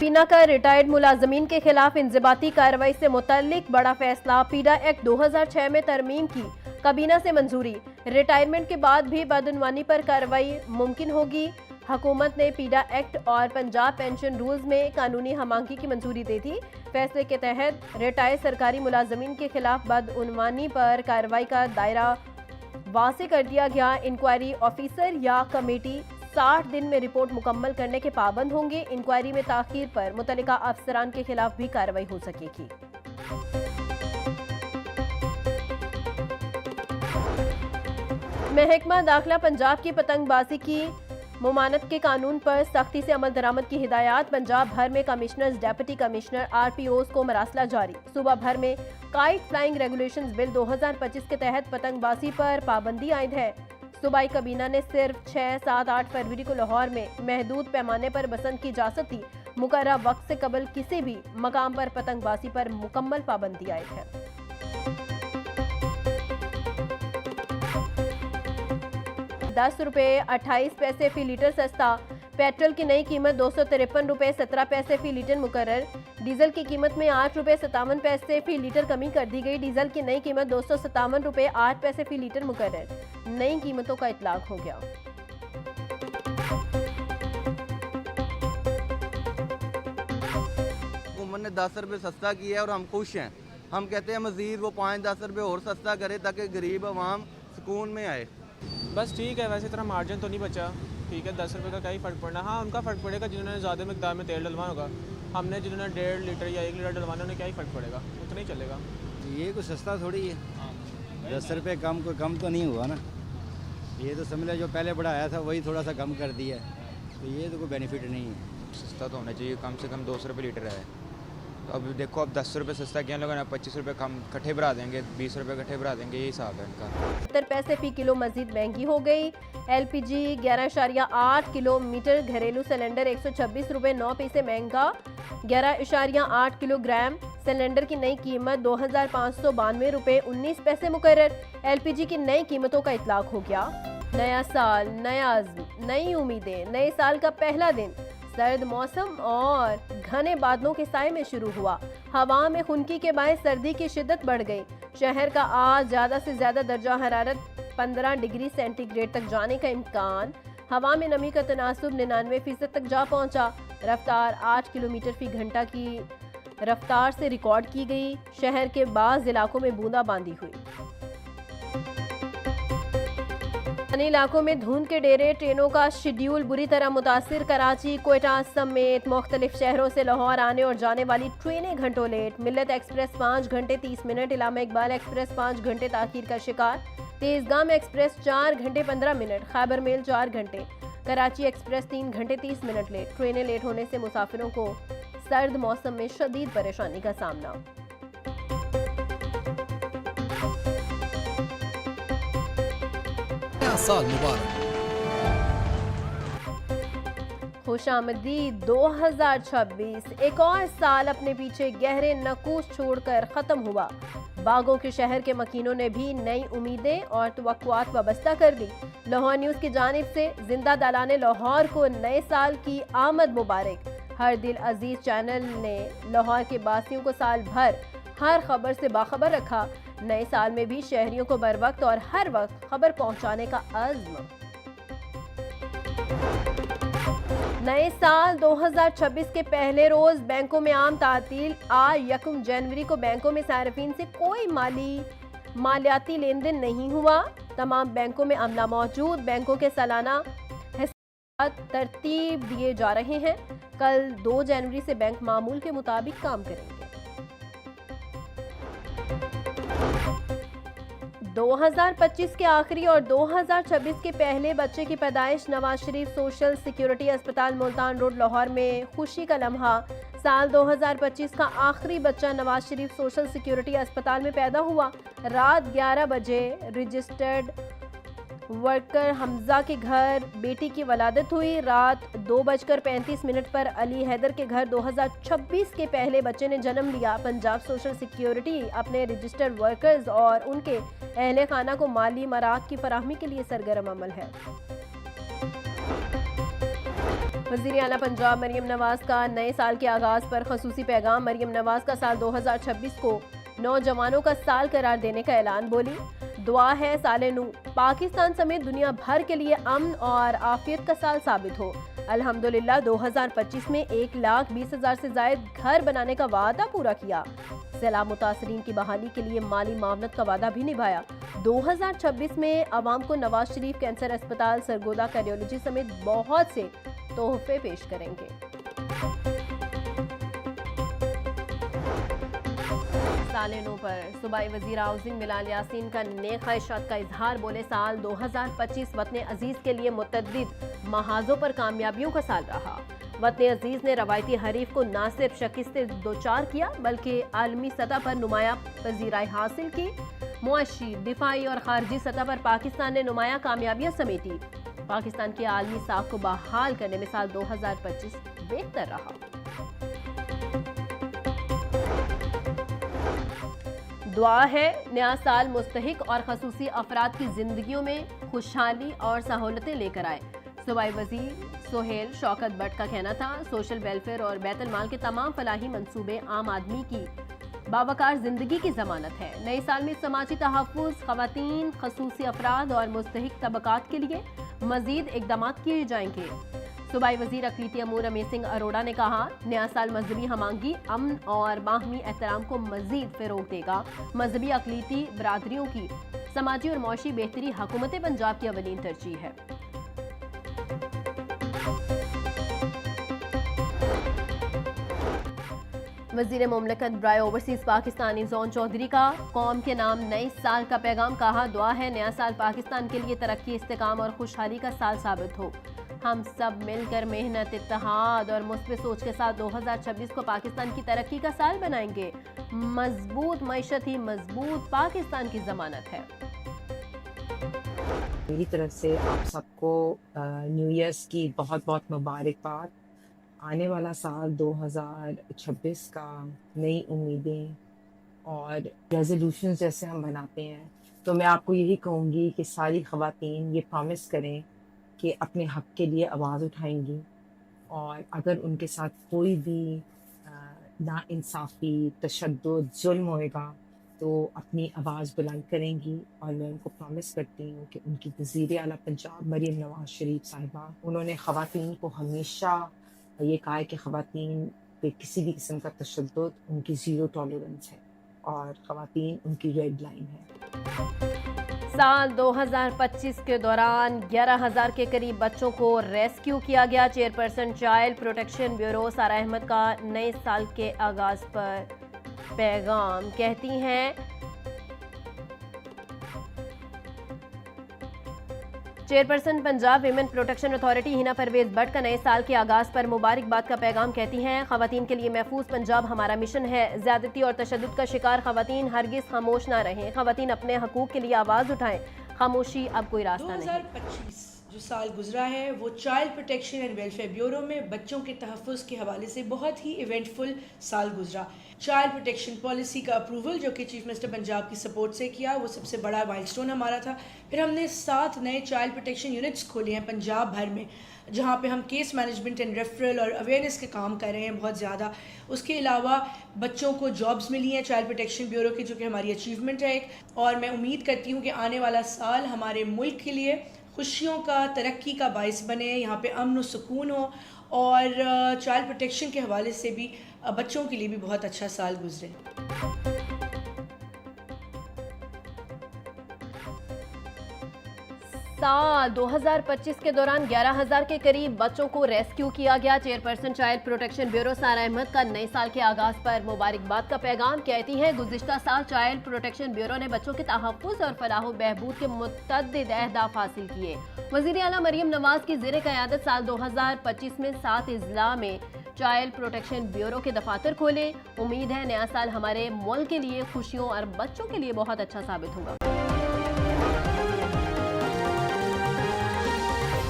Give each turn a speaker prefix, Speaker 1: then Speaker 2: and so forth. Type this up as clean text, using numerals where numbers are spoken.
Speaker 1: पीना का रिटायर्ड मुलाजमीन के खिलाफ इंज़िबाती कार्रवाई से मुतल्लिक बड़ा फैसला। पीडा एक्ट 2006 में तरमीम की काबीना से मंजूरी। रिटायरमेंट के बाद भी बदउनवानी पर कार्रवाई मुमकिन होगी। हुकूमत ने पीडा एक्ट और पंजाब पेंशन रूल्स में कानूनी हमांगी की मंजूरी दे दी। फैसले के तहत रिटायर्ड सरकारी मुलाजमीन के खिलाफ बदउनवानी पर कार्रवाई का दायरा वासे कर दिया गया। इंक्वायरी ऑफिसर या कमेटी 60 दिन में रिपोर्ट मुकम्मल करने के पाबंद होंगे। इंक्वायरी में ताखीर पर मुतल्लिका अफसरान के खिलाफ भी कार्रवाई हो सकेगी। महकमा दाखिला पंजाब की पतंगबाजी की मुमानत के कानून पर सख्ती से अमल दरामद की हिदायत। पंजाब भर में कमिश्नर्स, डेप्यूटी कमिश्नर, RPOs को मरासला जारी। सूबा भर में काइट फ्लाइंग रेगुलेशंस बिल 2025 के तहत पतंगबाजी पर पाबंदी आयद है। सूबाई काबीना ने सिर्फ 6, 7, 8 फरवरी को लाहौर में महदूद पैमाने पर बसंत की इजाजत दी। मुकर्रर वक्त से कबल किसी भी मकाम पर पतंगबाजी पर मुकम्मल पाबंदी आयद है। ₹10.28 फी लीटर सस्ता। पेट्रोल की नई कीमत ₹253.17 फी लीटर मुकर्रर। डीजल की कीमत में ₹8.57 फी लीटर कमी कर दी गई। डीजल की नई कीमत ₹257.08 फी लीटर मुकर्रर। नई कीमतों का इतलाक हो गया।
Speaker 2: हुकूमत ने 10 रुपये सस्ता किया है और हम खुश हैं। हम कहते हैं मजीद वो 5-10 रुपये और सस्ता करे ताकि गरीब आवाम सुकून में आए।
Speaker 3: बस ठीक है, वैसे इतना मार्जिन तो नहीं बचा। ठीक है, 10 रुपये का क्या ही फ़र्क पड़ना। हाँ, उनका फ़र्क पड़ेगा जिन्होंने ज़्यादा मकदार में तेल डलवाना होगा। हमने जिन्होंने 1.5 लीटर या 1 लीटर डलवाना, उन्हें क्या ही फ़र्क पड़ेगा, उतना ही चलेगा।
Speaker 4: ये कुछ सस्ता थोड़ी है, 10 रुपये कम कोई कम तो नहीं हुआ ना। ये तो समझ लो जो पहले बढ़ाया था वही थोड़ा सा कम कर दिया है, तो ये तो कोई बेनिफिट नहीं है।
Speaker 5: सस्ता तो होना चाहिए, कम से कम 200 रुपये लीटर है। तो अब देखो, अब 10 रुपये सस्ता किया लोगों ने, 25 रुपये कम इकट्ठे बढ़ा देंगे, 20 रुपये इकट्ठे बढ़ा देंगे, यही हिसाब है इनका।
Speaker 1: 70 पैसे फी किलो मजीद महंगी हो गई। LPG 11.8 किलोमीटर, घरेलू सिलेंडर 126 रुपये 9 पैसे महंगा। 11.8 किलोग्राम सिलेंडर की नई कीमत ₹2592 रुपये 19 पैसे मुकर्रर। LPG की नई कीमतों का इतलाक हो गया। नया साल, नया अज़्म, नई उम्मीदें। नए साल का पहला दिन सर्द मौसम और घने बादलों के साए में शुरू हुआ। हवा में खुनकी के बायस सर्दी की शिद्दत बढ़ गई। शहर का आज ज़्यादा से ज़्यादा दर्जा हरारत 15 डिग्री सेंटीग्रेड तक जाने का इम्कान। हवा में नमी का तनासुब 99% तक जा पहुंचा। रफ्तार 8 किलोमीटर फी घंटा की रफ्तार से रिकॉर्ड की गई। शहर के बाज़ इलाकों में बूंदाबांदी हुई। अन्य इलाकों में धुंध के डेरे। ट्रेनों का शेड्यूल बुरी तरह मुतासिर। कराची, कोयटा समेत मुख्तलिफ शहरों से लाहौर आने और जाने वाली ट्रेनें घंटों लेट। मिल्लत एक्सप्रेस 5 घंटे 30 मिनट, इलामा इकबाल एक्सप्रेस 5 घंटे ताखीर का शिकार। तेजगाम एक्सप्रेस 4 घंटे 15 मिनट, खैबर मेल 4 घंटे। कराची एक्सप्रेस 3 घंटे 30 मिनट लेट। ट्रेनें लेट होने से मुसाफिरों को सर्द मौसम में शदीद परेशानी का सामना।
Speaker 6: साल मुबारक।
Speaker 1: खुशामदीद 2026 एक और साल अपने पीछे गहरे नकूश छोड़कर खत्म हुआ। बागों के शहर के मकीनों ने भी नई उम्मीदें और तवक्कुआत वाबस्ता कर दी। लाहौर न्यूज़ की जानिब से जिंदा दालाने लाहौर को नए साल की आमद मुबारक। हर दिल अजीज चैनल ने लाहौर के बासियों को साल भर हर खबर से बाखबर रखा। नए साल में भी शहरियों को बर वक्त और हर वक्त खबर पहुंचाने का अज़्म। नए साल 2026 के पहले रोज बैंकों में आम तातील। आज 1 जनवरी को बैंकों में सार्फिन से कोई मालियाती लेन देन नहीं हुआ। तमाम बैंकों में अमला मौजूद। बैंकों के सालाना हिसाब तरतीब दिए जा रहे हैं। कल 2 जनवरी से बैंक मामूल के मुताबिक काम करेंगे। 2025 के आखिरी और 2026 के पहले बच्चे की पैदाइश। नवाज शरीफ सोशल सिक्योरिटी अस्पताल मुल्तान रोड लाहौर में खुशी का लम्हा। साल 2025 का आखिरी बच्चा नवाज शरीफ सोशल सिक्योरिटी अस्पताल में पैदा हुआ। रात 11 बजे रजिस्टर्ड वर्कर हमजा के घर बेटी की वलादत हुई। रात 2:35 पर अली हैदर के घर 2026 के पहले बच्चे ने जन्म लिया। पंजाब सोशल सिक्योरिटी अपने रजिस्टर्ड वर्कर्स और उनके अहले खाना को माली मराद की फराहमी के लिए सरगर्म अमल है। वज़ीर आला पंजाब मरियम नवाज का नए साल के आगाज़ पर खसूसी पैगाम। मरियम नवाज का साल 2026 को नौजवानों का साल करार देने का ऐलान। बोली, दुआ है साले नू पाकिस्तान समेत दुनिया भर के लिए अमन और आफियत का साल साबित हो। अल्हम्दुलिल्लाह 2025 में 1,20,000 से ज़ायद घर बनाने का वादा पूरा किया। सैलाब मुतासरीन की बहाली के लिए माली मावनत का वादा भी निभाया। 2026 में आवाम को नवाज शरीफ कैंसर अस्पताल, सरगोदा कार्डियोलॉजी समेत बहुत से तोहफे पेश करेंगे। सालेनों पर सूबाई वज़ीर हाउसिंग बिलाल यासीन का नेक ख्वाहिशात का इजहार। बोले, साल 2025 वतन अजीज के लिए मुतअद्दिद महाजों पर कामयाबियों का साल रहा। वतन अजीज ने रवायती हरीफ को न सिर्फ शिकस्त से दोचार किया बल्कि आलमी सतह पर नुमाया पजीराई हासिल की। मुआशी, दिफाई और खारजी सतह पर पाकिस्तान ने नुमाया कामयाबियां समेटी। पाकिस्तान की आलमी साख को बहाल करने में साल 2025 बेहतर रहा। दुआ है नया साल मुस्तहिक और खसूसी अफराद की जिंदगियों में खुशहाली और सहूलतें लेकर आए। सूबाई वजीर सोहेल शौकत भट्ट का कहना था, सोशल वेलफेयर और बैतुल माल के तमाम फलाही मंसूबे आम आदमी की बावकार जिंदगी की जमानत है। नए साल में समाजी तहफ़्फ़ुज़, ख़वातीन, खसूसी अफराद और मुस्तहिक तबकात के लिए मजीद इक़दामात किए जाएंगे। सूबाई वज़ीर अक़लीती अमूर अमीर सिंह अरोड़ा ने कहा, नया साल मजहबी हमांगी, अमन और बाहमी एहतराम को मजीद फ़रोग़ देगा। मजहबी अक़लीती बरादरियों की समाजी और मौशी बेहतरी हुकूमत पंजाब की अवलीन तरजीह है। वज़ीर मुमलकत बराए ओवरसीज़ पाकिस्तानी ज़ोन चौधरी का कौम के नाम नए साल का पैगाम। कहा, दुआ है नया साल पाकिस्तान के लिए तरक्की, इस्तेकाम और खुशहाली का साल साबित हो। हम सब मिलकर मेहनत, इत्तेहाद और मुस्बित सोच के साथ 2026 को पाकिस्तान की तरक्की का साल बनाएंगे। मजबूत मईशत ही मजबूत पाकिस्तान की ज़मानत है।
Speaker 6: मेरी तरफ से आप सबको न्यू ईयर्स की बहुत बहुत मुबारकबाद। आने वाला साल 2026 का नई उम्मीदें और रेजोल्यूशन जैसे हम बनाते हैं, तो मैं आपको यही कहूँगी कि सारी ख़वातीन ये प्रॉमिस करें कि अपने हक़ के लिए आवाज़ उठाएंगी और अगर उनके साथ कोई भी नाइंसाफ़ी, तशद्दुद, जुल्म होएगा तो अपनी आवाज़ बुलंद करेंगी। और मैं उनको प्रॉमिस करती हूँ कि उनकी वज़ीर आला पंजाब मरियम नवाज शरीफ साहिबा, उन्होंने ख़वातीन को हमेशा ये कहा है कि ख़वातीन पे किसी भी किस्म का तशद्दुद उनकी ज़ीरो टॉलरेंस है और ख़वातीन उनकी रेड लाइन है।
Speaker 1: साल 2025 के दौरान 11,000 के करीब बच्चों को रेस्क्यू किया गया। चेयरपर्सन चाइल्ड प्रोटेक्शन ब्यूरो सारा अहमद का नए साल के आगाज़ पर पैगाम। कहती हैं, chairperson Punjab women protection authority Hina Parvez Bhatt का नए साल के आगाज़ पर मुबारकबाद का पैगाम। कहती हैं, ख़वातीन के लिए महफूज पंजाब हमारा मिशन है। ज़्यादती और तशद्दुद का शिकार ख़वातीन हरगिज़ खामोश ना रहें। ख़वातीन अपने हकूक़ के लिए आवाज़ उठाएं। खामोशी अब कोई रास्ता नहीं।
Speaker 7: 2025 जो साल गुजरा है वो child protection and welfare bureau में बच्चों के तहफ़्फ़ुज़ के हवाले से बहुत ही इवेंटफुल साल गुजरा। चाइल्ड प्रोटेक्शन पॉलिसी का अप्रूवल जो कि चीफ मिनिस्टर पंजाब की सपोर्ट से किया, वो सबसे बड़ा माइलस्टोन हमारा था। फिर हमने 7 नए चाइल्ड प्रोटेक्शन यूनिट्स खोले हैं पंजाब भर में, जहाँ पे हम केस मैनेजमेंट एंड रेफरल और अवेयरनेस के काम कर रहे हैं बहुत ज़्यादा। उसके अलावा बच्चों को जॉब्स मिली हैं चाइल्ड प्रोटेक्शन ब्यूरो की, जो कि हमारी अचीवमेंट है एक। और मैं उम्मीद करती हूँ कि आने वाला साल हमारे मुल्क के लिए खुशियों का, तरक्की का बाइस बने, यहाँ पे अमन और सुकून हो और चाइल्ड प्रोटेक्शन के हवाले से भी बच्चों के लिए भी बहुत अच्छा साल गुजरे।
Speaker 1: साल 2025 के दौरान 11,000 के करीब बच्चों को रेस्क्यू किया गया। चेयरपर्सन चाइल्ड प्रोटेक्शन ब्यूरो सारा अहमद का नए साल के आगाज़ पर मुबारकबाद का पैगाम। कहती है, गुज़िश्ता साल चाइल्ड प्रोटेक्शन ब्यूरो ने बच्चों के तहफ़्फ़ुज़ और फलाह व बहबूद के मुतअद्दिद अहदाफ हासिल किए। वज़ीर आला मरियम नवाज की ज़ेर क़यादत साल 2025 में 7 अज़ला में चाइल्ड प्रोटेक्शन ब्यूरो के दफातर खोले। उम्मीद है नया साल हमारे मुल्क के लिए खुशियों और बच्चों के लिए बहुत अच्छा साबित होगा।